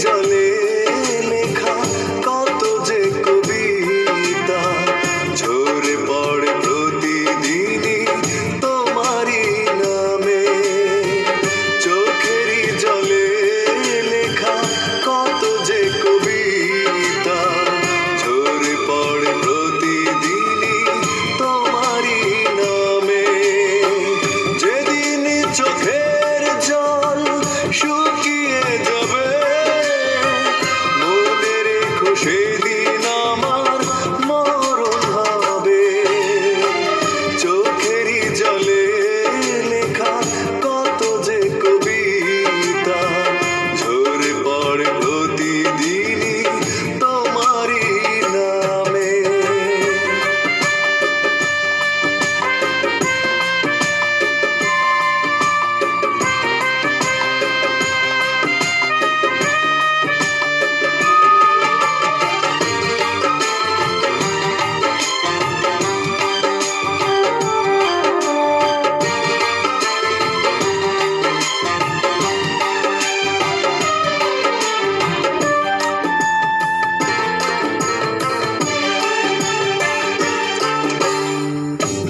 জলে লেখা কত যে কবিতা ঝরে পড়ে প্রতিদিনই তোমারই নামে। চোখেরই জলে লেখা কত যে কবিতা ঝরে পড়ে প্রতিদিনই তোমারই নামে। যেদিন চোখের জল শুকিয়ে যাবে মনে রেখো সেদিন আমার মরণ হবে। চোখেরই জলে লেখা কত যে কবিতা ঝরে পড়ে প্রতিদিনই তোমারই নামে।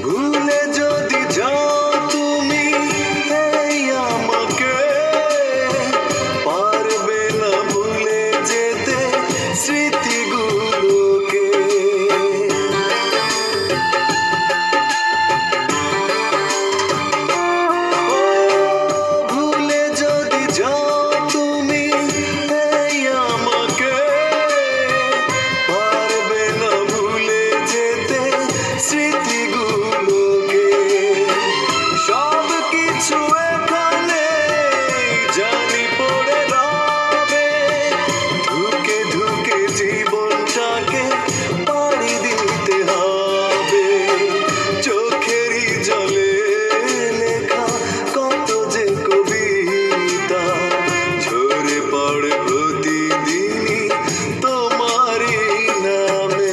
ভুলে যদি যাও তুমি এই আমাকে পারবে না ভুলে যেতে স্মৃতিগুলোকে। ভুলে যদি যাও তুমি এই আমাকে পারবে না ভুলে যেতে স্মৃতিগুলোকে। সব কিছু এখানে জানি পড়ে রবে ঢুকে ঢুকে জীবনটাকে পাড়ি দিতে হবে। চোখেরই জলে লেখা কত যে কবিতা ঝরে পড়ে প্রতিদিনই তোমারই নামে।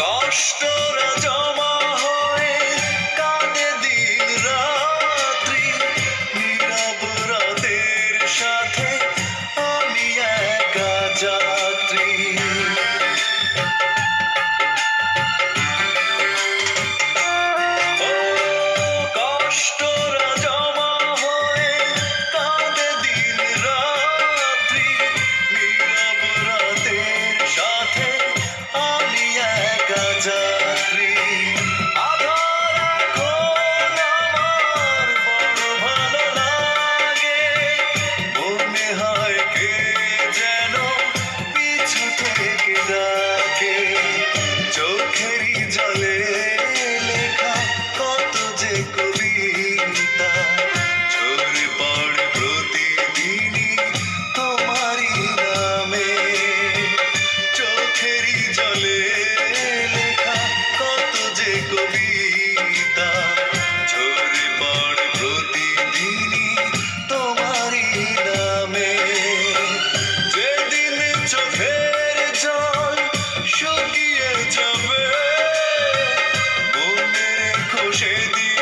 কষ্টরা জমা হয়ে কাঁদে দিন রাত্রি নীরব রাতের সাথে আমি একা যাত্রী। কষ্টরা জমা হয়ে কাঁদে দিন রাত্রি নীরব রাতের সাথে আমি একা যাত্রী। আধার এখন আমার বড় ভালো লাগে মনে হয় কে যেন পিছু থেকে ডাকে। চোখেরই জলে লেখা কত যে কবিতা ঝরে পড়ে প্রতিদিনই তোমারই নামে। চোখেরই জলে লেখা কত যে কবিতা ঝরে পড়ে প্রতিদিনই তোমারই নামে। যেদিন চোখের জল শুকিয়ে যাবে মনে রেখো সেদিন